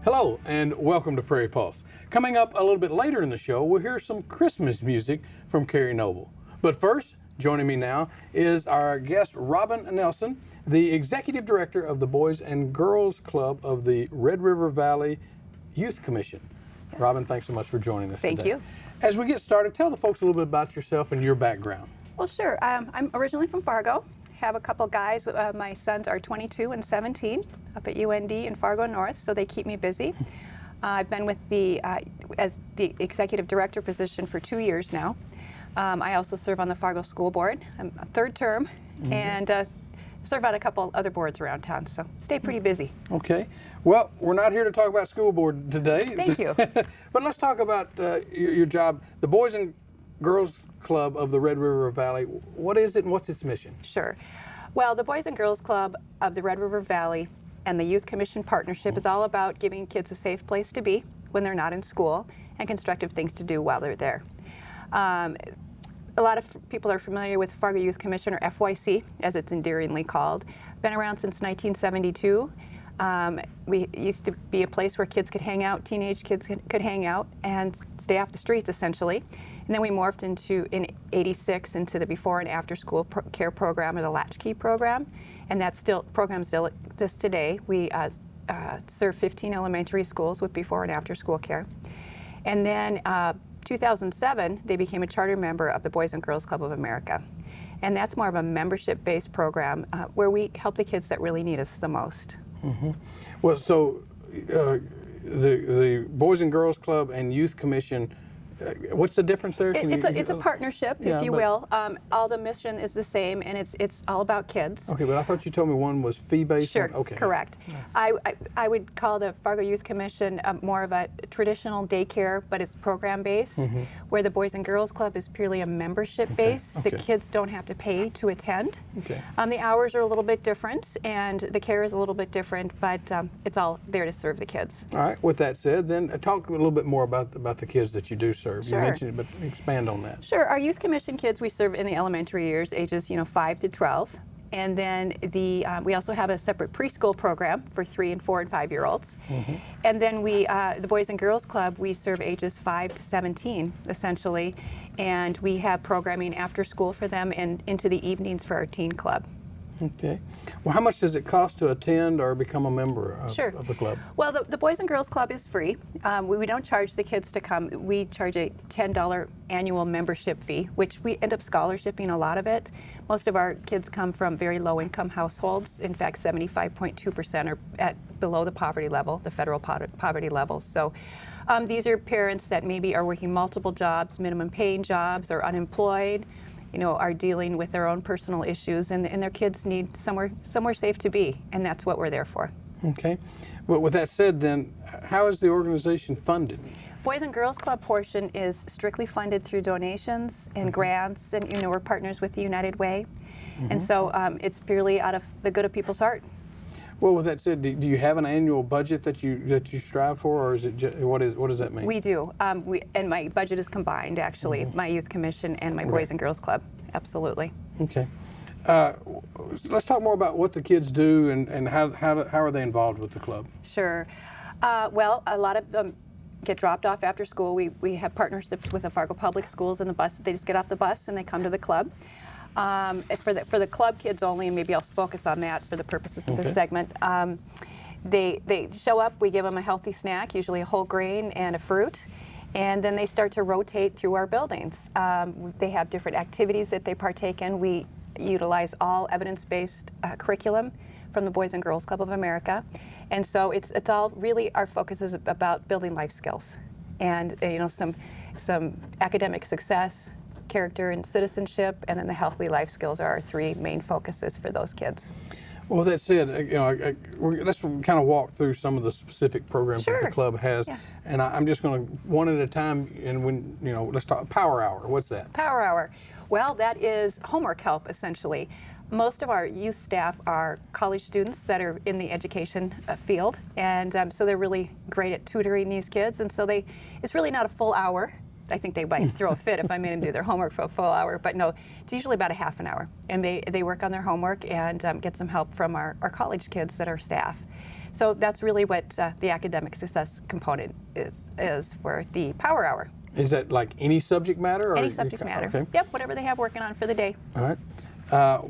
Hello and welcome to Prairie Pulse. Coming up a little bit later in the show, we'll hear some Christmas music from Carrie Noble. But first, joining me now is our guest Robin Nelson, the Executive Director of the Boys and Girls Club of the Red River Valley Youth Commission. Robin, thanks so much for joining us today. Thank you. As we get started, tell the folks a little bit about yourself and your background. Well, sure. I'm originally from Fargo. Have a couple guys. My sons are 22 and 17 up at UND in Fargo North, so they keep me busy. I've been with as the executive director position for 2 years now. I also serve on the Fargo School Board. I'm a third term, and serve on a couple other boards around town, so stay pretty busy. Okay. Well, we're not here to talk about school board today. Thank you. But let's talk about your job, the Boys and Girls Club of the Red River Valley. What is it and what's its mission? Sure. Well, the Boys and Girls Club of the Red River Valley and the Youth Commission partnership is all about giving kids a safe place to be when they're not in school and constructive things to do while they're there. A lot of people are familiar with Fargo Youth Commission, or FYC, as it's endearingly called. Been around since 1972. We used to be a place where kids could hang out, teenage kids could hang out and stay off the streets, essentially. And then we morphed in '86 into the before and after school care program, or the Latchkey program. And that program still exists today. We serve 15 elementary schools with before and after school care. And then 2007, they became a charter member of the Boys and Girls Club of America. And that's more of a membership-based program where we help the kids that really need us the most. Mm-hmm. Well, so the Boys and Girls Club and Youth Commission, what's the difference there? It's a partnership, if you will. All the mission is the same, and it's all about kids. Okay, but I thought you told me one was fee-based. Sure, Okay. correct. Yeah. I would call the Fargo Youth Commission more of a traditional daycare, but it's program-based, where the Boys and Girls Club is purely a membership-based. Okay. The kids don't have to pay to attend. Okay. The hours are a little bit different, and the care is a little bit different, but it's all there to serve the kids. All right, with that said, then talk a little bit more about the kids that you do serve. Sure. You mentioned it, but expand on that. Sure. Our Youth Commission kids we serve in the elementary years, ages 5 to 12. And then we also have a separate preschool program for 3 and 4 and 5-year-olds. And then the Boys and Girls Club, we serve ages 5 to 17, essentially. And we have programming after school for them and into the evenings for our teen club. Okay. Well, how much does it cost to attend or become a member of the club? Well, the Boys and Girls Club is free. We don't charge the kids to come. We charge a $10 annual membership fee, which we end up scholarshiping a lot of it. Most of our kids come from very low-income households. In fact, 75.2% are at below the poverty level, the federal poverty level. So these are parents that maybe are working multiple jobs, minimum paying jobs, or unemployed, are dealing with their own personal issues, and their kids need somewhere safe to be, and that's what we're there for. Okay. Well, with that said, then, how is the organization funded? Boys and Girls Club portion is strictly funded through donations and grants, and we're partners with the United Way, and so it's purely out of the good of people's heart. Well, with that said, do you have an annual budget that you strive for, or is it what does that mean? We do. And my budget is combined, actually, my Youth Commission and my Boys and Girls Club. Absolutely. Okay. Let's talk more about what the kids do and how are they involved with the club? Sure. Well, a lot of them get dropped off after school. We have partnerships with the Fargo Public Schools, and the bus. They just get off the bus and they come to the club. For the club kids only, and maybe I'll focus on that for the purposes of this segment. They show up, we give them a healthy snack, usually a whole grain and a fruit, and then they start to rotate through our buildings. They have different activities that they partake in. We utilize all evidence-based curriculum from the Boys and Girls Club of America, and so it's all really, our focus is about building life skills and some academic success, character and citizenship, and then the healthy life skills are our 3 main focuses for those kids. Well, that said, let's kind of walk through some of the specific programs that the club has, and I'm just going to one at a time. And let's talk Power Hour. What's that? Power Hour. Well, that is homework help, essentially. Most of our youth staff are college students that are in the education field, and so they're really great at tutoring these kids, and so it's really not a full hour. I think they might throw a fit if I made them do their homework for a full hour, but no, it's usually about a half an hour. And they work on their homework and get some help from our college kids that are staff. So that's really what the academic success component is for the Power Hour. Is that like any subject matter? Or Any subject matter. Okay. Yep, whatever they have working on for the day. All right.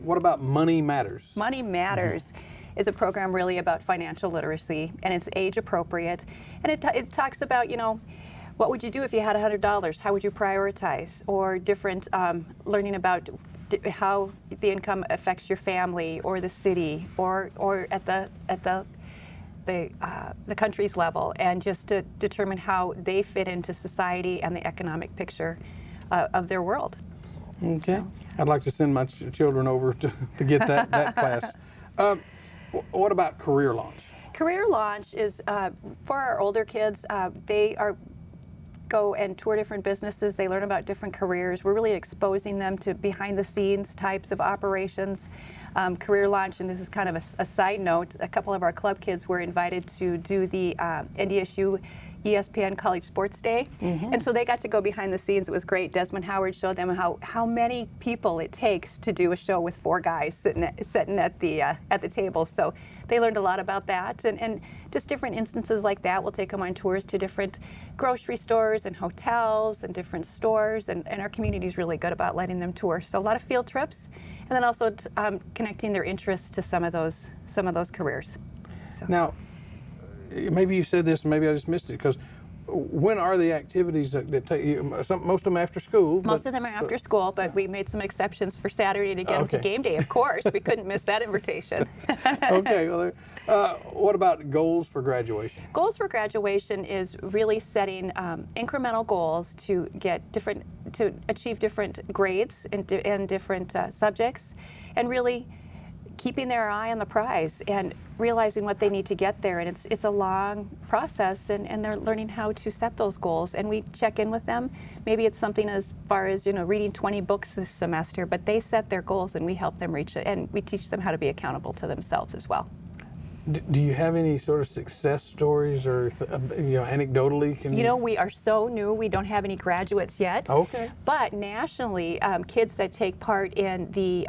What about Money Matters? Money Matters is a program really about financial literacy, and it's age appropriate. And it talks about, you know, what would you do if you had $100? How would you prioritize? Or different learning about how the income affects your family or the city or at the country's level, and just to determine how they fit into society and the economic picture of their world. Okay. So. I'd like to send my children over to get that class. What about Career Launch? Career Launch is for our older kids. They go and tour different businesses. They learn about different careers. We're really exposing them to behind-the-scenes types of operations. Career Launch, and this is kind of a side note, a couple of our club kids were invited to do the NDSU ESPN College Sports Day, and so they got to go behind the scenes. It was great. Desmond Howard showed them how many people it takes to do a show with 4 guys sitting at the table. So they learned a lot about that, and just different instances like that. We'll take them on tours to different grocery stores and hotels and different stores, and our community is really good about letting them tour. So a lot of field trips, and then also connecting their interests to some of those careers. So. Now, maybe you said this, and maybe I just missed it, because when are the activities that take you? Most of them after school. Most of them are after school, but we made some exceptions for Saturday to get them to game day, of course. We couldn't miss that invitation. Okay. Well, what about goals for graduation? Goals for graduation is really setting incremental goals to achieve different grades in different subjects, and really keeping their eye on the prize and realizing what they need to get there. And it's a long process, and they're learning how to set those goals. And we check in with them. Maybe it's something as far as, you know, reading 20 books this semester, but they set their goals and we help them reach it. And we teach them how to be accountable to themselves as well. Do you have any sort of success stories, or anecdotally? You know, we are so new. We don't have any graduates yet. Okay. But nationally, kids that take part in the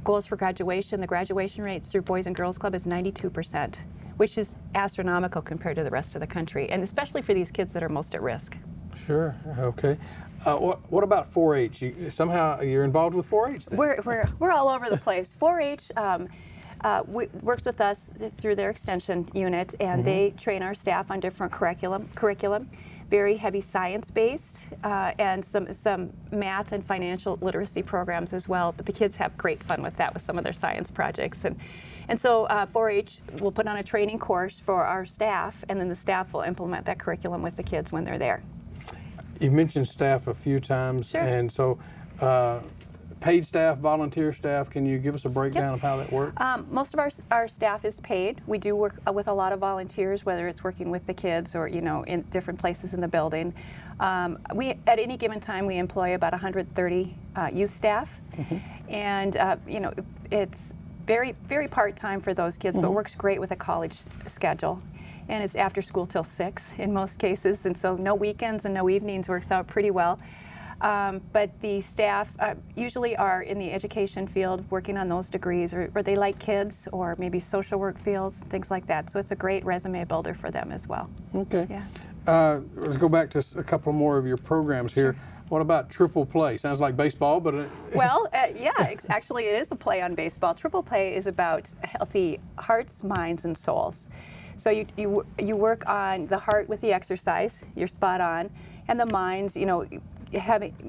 goals for graduation, the graduation rates through Boys and Girls Club is 92%, which is astronomical compared to the rest of the country, and especially for these kids that are most at risk. Sure. Okay. What about 4-H? Somehow you're involved with 4-H then? We're all over the place. 4-H works with us through their extension unit, and they train our staff on different curriculum, very heavy science-based, and some math and financial literacy programs as well. But the kids have great fun with that, with some of their science projects. And so 4-H will put on a training course for our staff, and then the staff will implement that curriculum with the kids when they're there. You've mentioned staff a few times, Sure. and so paid staff, volunteer staff, can you give us a breakdown of how that works? Most of our staff is paid. We do work with a lot of volunteers, whether it's working with the kids or, you know, in different places in the building. We, at any given time, we employ about 130 youth staff, and you know, it's very, very part-time for those kids, but works great with a college schedule. And it's after school till 6 in most cases, and so no weekends and no evenings, works out pretty well. But the staff usually are in the education field working on those degrees, or they like kids, or maybe social work fields, things like that. So it's a great resume builder for them as well. Okay. Yeah. Let's go back to a couple more of your programs here. Sure. What about Triple Play? Sounds like baseball, but... Well, yeah, actually it is a play on baseball. Triple Play is about healthy hearts, minds, and souls. So you work on the heart with the exercise, you're spot on, and the minds, you know,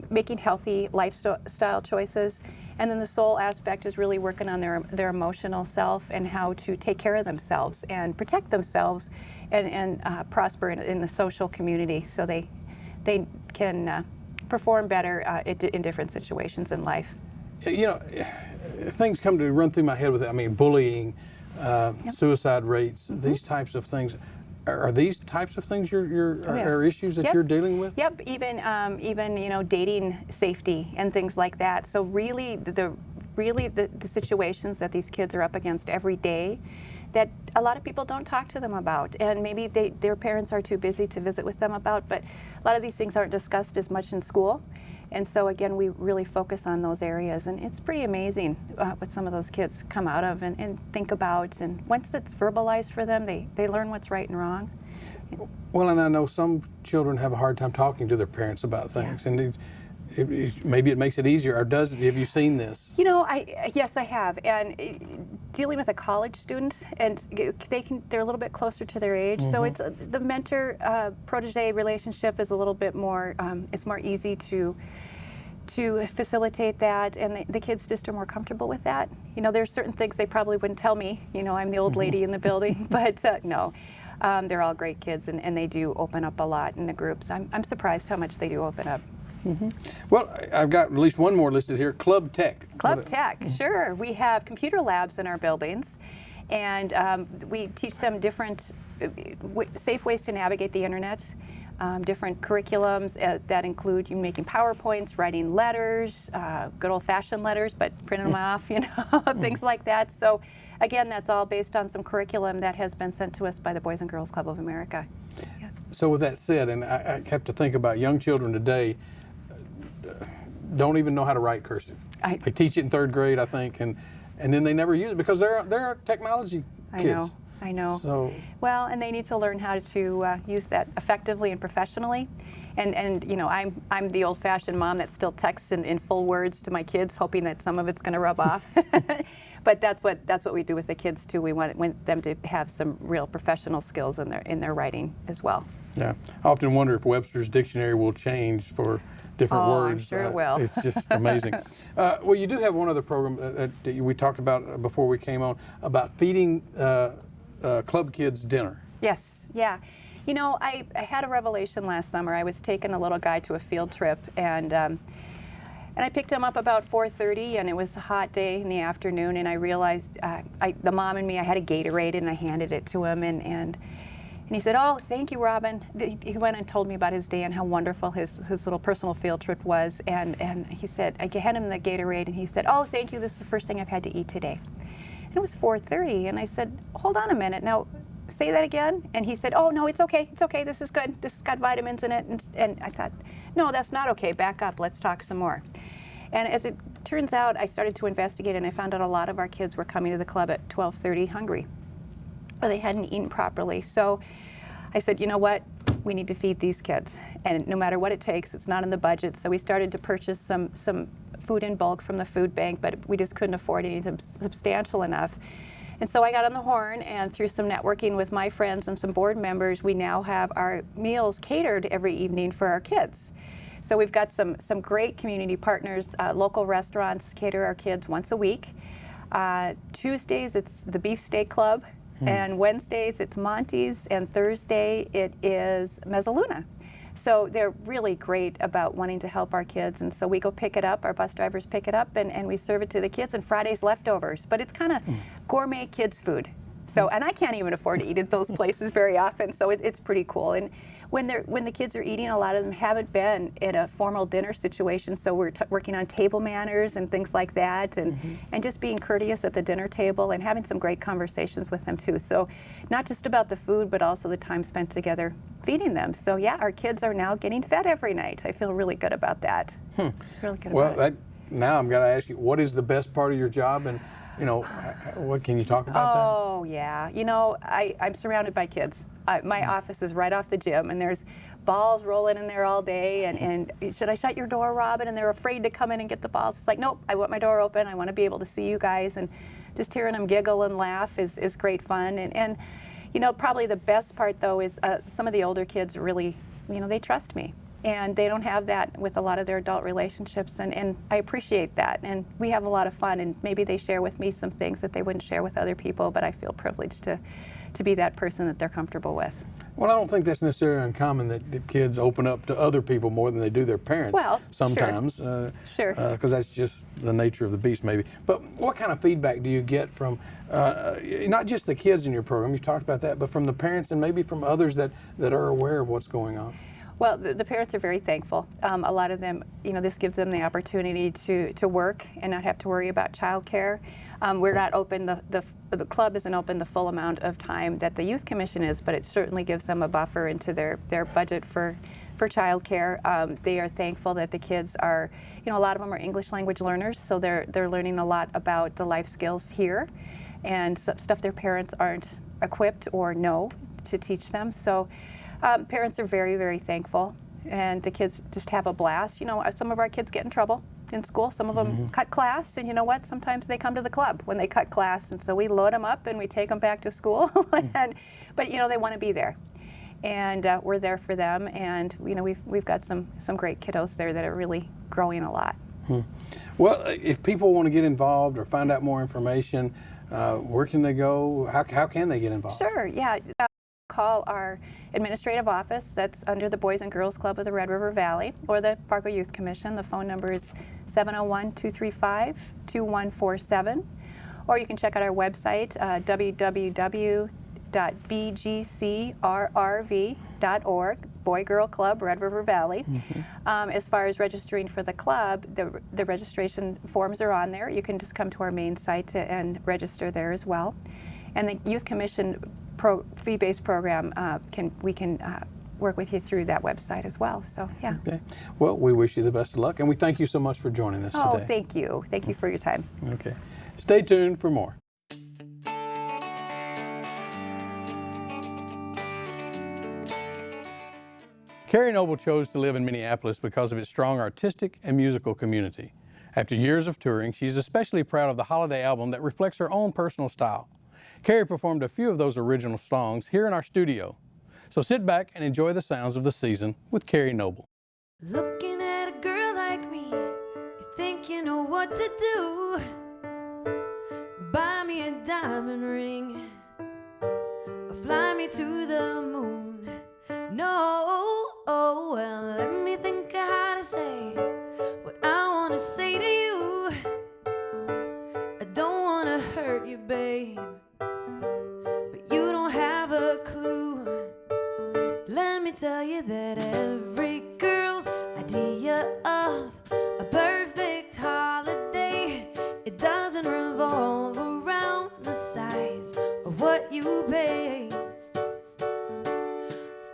making healthy lifestyle choices, and then the soul aspect is really working on their emotional self and how to take care of themselves and protect themselves and prosper in the social community, so they can perform better in different situations in life. You know, things come to run through my head with it. I mean, bullying, suicide rates, these types of things. Are these types of things are issues that you're dealing with? Yep, even you know, dating safety and things like that. So really the situations that these kids are up against every day, that a lot of people don't talk to them about, and maybe their parents are too busy to visit with them about, but a lot of these things aren't discussed as much in school. And so again, we really focus on those areas, and it's pretty amazing what some of those kids come out of and think about. And once it's verbalized for them, they learn what's right and wrong. Well, and I know some children have a hard time talking to their parents about things, Yeah. and maybe it makes it easier, or does it? Have you seen this? You know, yes, I have, and dealing with a college student, and they're a little bit closer to their age, so it's the mentor protege relationship is a little bit more it's more easy to facilitate that, and the kids just are more comfortable with that. You know, there's certain things they probably wouldn't tell me. You know, I'm the old lady in the building, but no. They're all great kids, and they do open up a lot in the groups. I'm surprised how much they do open up. Well, I've got at least one more listed here, Club Tech. Club Tech, sure. We have computer labs in our buildings, and we teach them different safe ways to navigate the internet, different curriculums that include you making PowerPoints, writing letters, good old-fashioned letters, but printing them off, you know, things like that. So again, that's all based on some curriculum that has been sent to us by the Boys and Girls Club of America. Yeah. So with that said, and I have to think about young children today, don't even know how to write cursive. They teach it in 3rd grade, I think, and then they never use it because they're technology kids. I know. So, well, and they need to learn how to use that effectively and professionally. And you know, I'm the old-fashioned mom that still texts in full words to my kids, hoping that some of it's going to rub off. But that's what we do with the kids too. We want them to have some real professional skills in their writing as well. yeah, I often wonder if Webster's dictionary will change for different words. I'm sure it will. It's just amazing. Well, you do have one other program that we talked about before we came on about feeding club kids dinner. Yes, yeah. You know, I had a revelation last summer. I was taking a little guy to a field trip, and I picked him up about 4:30, and it was a hot day in the afternoon, and I realized the mom and me, I had a Gatorade, and I handed it to him, and he said, "Oh, thank you, Robin." He went and told me about his day and how wonderful his little personal field trip was, and he said, I handed him the Gatorade, and he said, "Oh, thank you, this is the first thing I've had to eat today." And it was 4:30, and I said, "Hold on a minute, now say that again." And he said, "Oh, no, it's okay, this is good, this has got vitamins in it." And I thought, no, that's not okay, back up, let's talk some more. And as it turns out, I started to investigate, and I found out a lot of our kids were coming to the club at 12:30 hungry, or they hadn't eaten properly. So I said, you know what, we need to feed these kids, and no matter what it takes, it's not in the budget. So we started to purchase some food in bulk from the food bank, but we just couldn't afford anything substantial enough. And so I got on the horn, and through some networking with my friends and some board members, we now have our meals catered every evening for our kids. So we've got some great community partners. Local restaurants cater our kids once a week. Tuesdays, it's the Beef Steak Club, and Wednesdays, it's Monty's, and Thursday, it is Mezzaluna. So they're really great about wanting to help our kids, and so we go pick it up, our bus drivers pick it up, and we serve it to the kids, and Friday's leftovers. But it's kind of gourmet kids food. So, and I can't even afford to eat at those places very often, so it's pretty cool. And when the kids are eating, a lot of them haven't been in a formal dinner situation, so we're working on table manners and things like that, and just being courteous at the dinner table and having some great conversations with them too. So not just about the food, but also the time spent together feeding them. So yeah, our kids are now getting fed every night. I feel really good about that. Really good about it. Now I'm going to ask you, what is the best part of your job, and you know, what can you talk about that? Oh yeah, you know, I'm surrounded by kids. My office is right off the gym, and there's balls rolling in there all day, and should I shut your door, Robin? And they're afraid to come in and get the balls. It's like, nope, I want my door open. I want to be able to see you guys, and just hearing them giggle and laugh is great fun. And you know, probably the best part though is some of the older kids really, you know, they trust me. And they don't have that with a lot of their adult relationships, and I appreciate that. And we have a lot of fun, and maybe they share with me some things that they wouldn't share with other people, but I feel privileged to be that person that they're comfortable with. Well, I don't think that's necessarily uncommon that the kids open up to other people more than they do their parents. Well, sometimes. Sure. Because that's just the nature of the beast, maybe. But what kind of feedback do you get from not just the kids in your program, you talked about that, but from the parents and maybe from others that are aware of what's going on? Well, the parents are very thankful. A lot of them, you know, this gives them the opportunity to work and not have to worry about childcare. We're not open, the club isn't open the full amount of time that the Youth Commission is, but it certainly gives them a buffer into their budget for for childcare. They are thankful that the kids are, a lot of them are English language learners, so they're learning a lot about the life skills here, and stuff their parents aren't equipped or know to teach them. So parents are very, very thankful, and the kids just have a blast. Some of our kids get in trouble in school. Some of them cut class, and you know what? Sometimes they come to the club when they cut class, and so we load them up and we take them back to school. But they want to be there, and we're there for them. And we've got some great kiddos there that are really growing a lot. Well, if people want to get involved or find out more information, where can they go? How can they get involved? Sure. Yeah. Call our administrative office that's under the Boys and Girls Club of the Red River Valley, or the Fargo Youth Commission. The phone number is 701-235-2147, or you can check out our website, www.bgcrrv.org, Boy Girl Club Red River Valley. As far as registering for the club, the registration forms are on there. You can just come to our main site and register there as well. And the Youth Commission fee-based program, we can work with you through that website as well. So, yeah. Okay. Well, we wish you the best of luck, and we thank you so much for joining us today. Oh, thank you. Thank you for your time. Okay. Stay tuned for more. Carrie Noble chose to live in Minneapolis because of its strong artistic and musical community. After years of touring, she's especially proud of the holiday album that reflects her own personal style. Carrie performed a few of those original songs here in our studio. So sit back and enjoy the sounds of the season with Carrie Noble. Looking at a girl like me, you think you know what to do. Buy me a diamond ring, or fly me to the moon. No, oh well, let me think of how to say what I want to say to you. I don't want to hurt you, babe, but you don't have a clue. Let me tell you that every girl's idea of a perfect holiday, it doesn't revolve around the size of what you pay.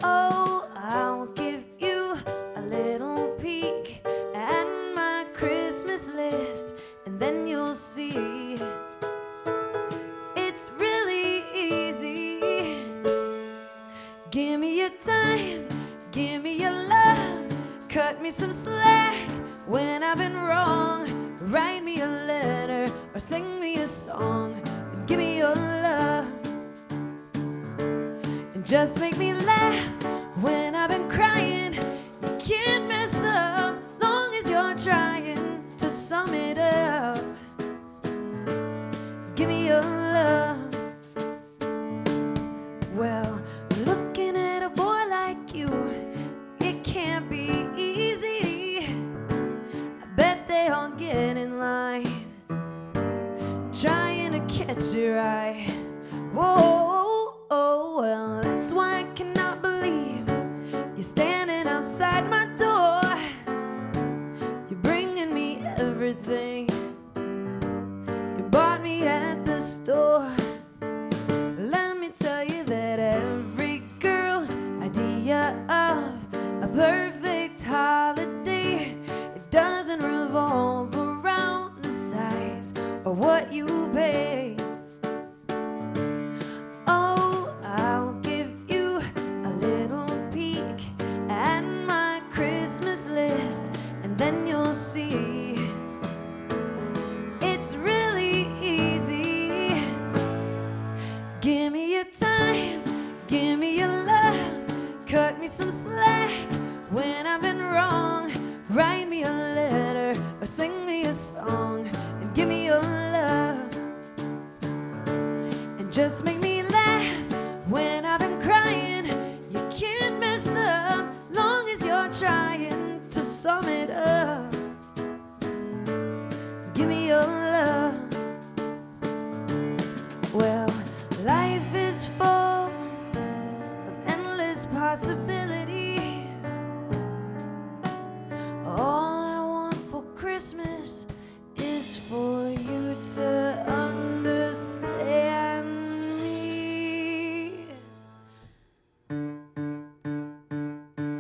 Oh, I'll give you a little peek at my Christmas list, and then you'll see it's really easy. Give me your time, give me your love, cut me some slack when I've been wrong. Write me a letter or sing me a song, and give me your love. And just make me laugh when I've been crying. You can't mess up long as you're trying to sum it up. Give me your love. Well, looking at a boy like you, it can't be easy. I bet they all get in line, trying to catch your eye. Whoa, oh, well, that's why I cannot believe you're standing outside my door. You're bringing me everything you bought me at the store. Let me tell you that every girl's idea of a perfect holiday, it doesn't revolve around the size of what you pay. Oh, I'll give you a little peek at my Christmas list, and then you'll see it's really easy. Give me your time, give me your love, cut me some slack when I've been wrong. Write me a letter or sing me a song, and give me your love. And just make me laugh when I've been crying. You can't mess up long as you're trying to sum it up. Give me your love. Well, life is full of endless possibilities. All I want for Christmas is for you to understand me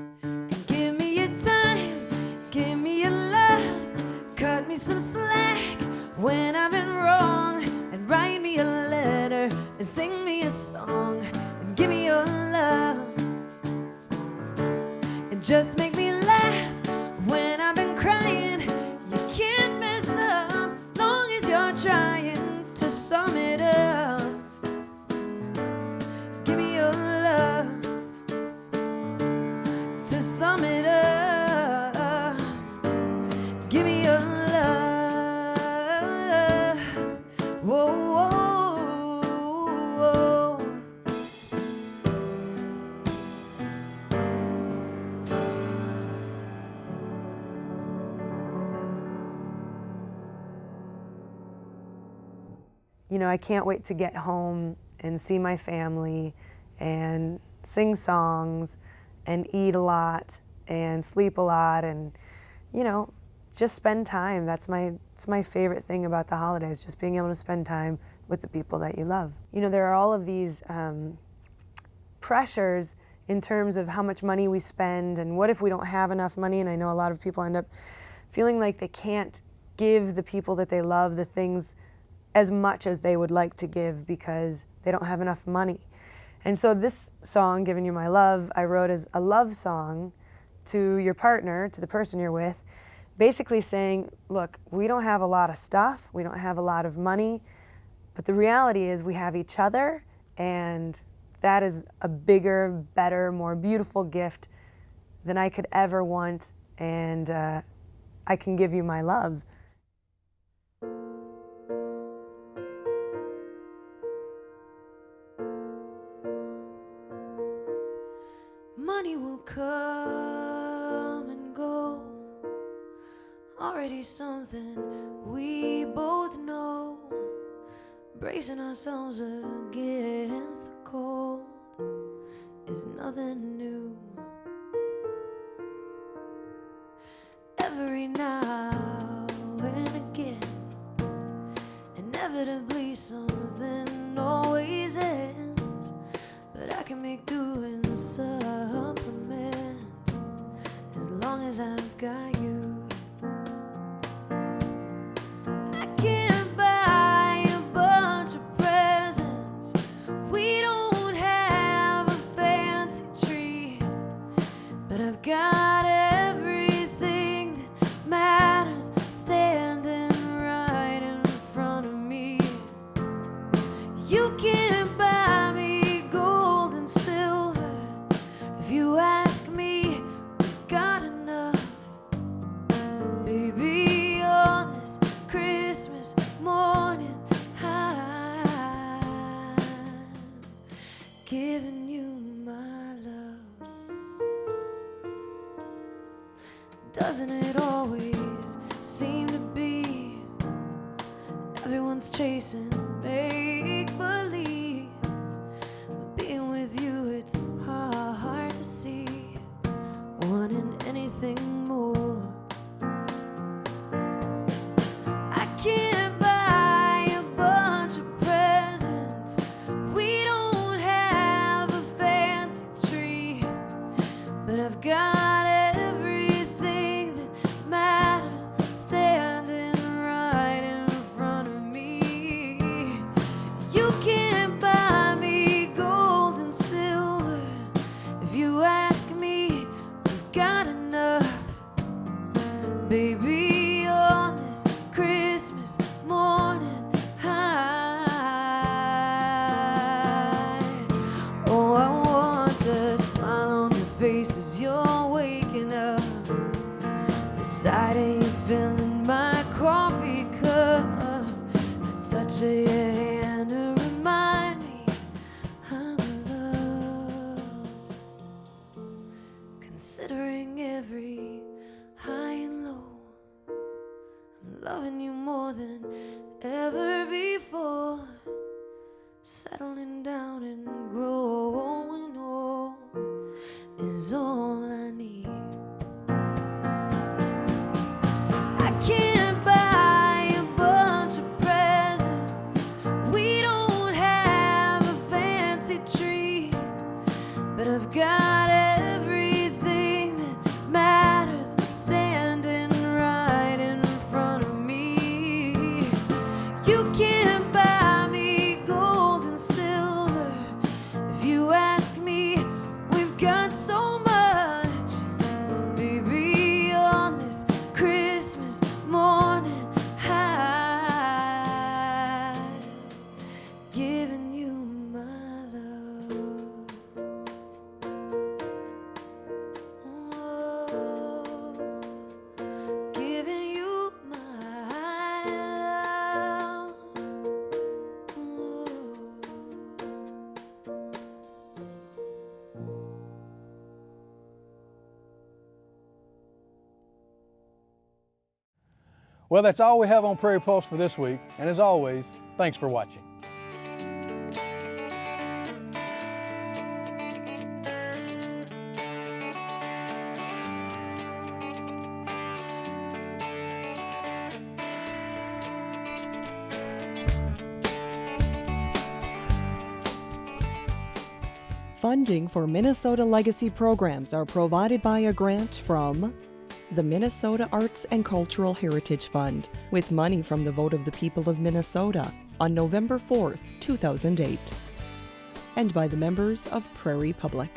and give Just make me laugh when I've been crying. You can't mess up long as you're trying to sum it up. Give me your love to sum it up. Give me your love. Whoa, whoa, whoa. You know, I can't wait to get home and see my family and sing songs and eat a lot and sleep a lot and, you know, just spend time. It's my favorite thing about the holidays, just being able to spend time with the people that you love. You know, there are all of these pressures in terms of how much money we spend and what if we don't have enough money, and I know a lot of people end up feeling like they can't give the people that they love the things as much as they would like to give because they don't have enough money. And so this song, Giving You My Love, I wrote as a love song to your partner, to the person you're with, basically saying, look, we don't have a lot of stuff, we don't have a lot of money, but the reality is we have each other, and that is a bigger, better, more beautiful gift than I could ever want, and I can give you my love. Money will come and go, already something we both know. Bracing ourselves against the cold is nothing new. Every now and again, inevitably something always ends, but I can make do and supplement as long as I've got you. I can't buy a bunch of presents, we don't have a fancy tree, but I've got everything that matters standing right in front of me. You can't buy me gold and silver, if you ask me, we've got enough. Baby, on this Christmas morning, I'm giving you my love. Doesn't it always seem to be everyone's chasing make-believe, but being with you it's hard to see wanting anything more. I can't buy a bunch of presents, we don't have a fancy tree, but I've got everything that matters standing right in front of me. You can't buy me gold and silver, if you ask me, we've got enough. Baby, on this Christmas morning, oh, I want the smile on your face as you're waking up, the sight of you filling my coffee cup, the touch of your hand to remind me I'm loved. Considering every high and low, I'm loving you more than ever before. Settling down and growing old is all I need. I can't buy a bunch of presents, we don't have a fancy tree, but I've got everything that matters standing right in front of me. You can't buy me gold and silver, Well, that's all we have on Prairie Pulse for this week. And as always, thanks for watching. Funding for Minnesota Legacy programs are provided by a grant from the Minnesota Arts and Cultural Heritage Fund, with money from the vote of the people of Minnesota on November 4th, 2008, and by the members of Prairie Public.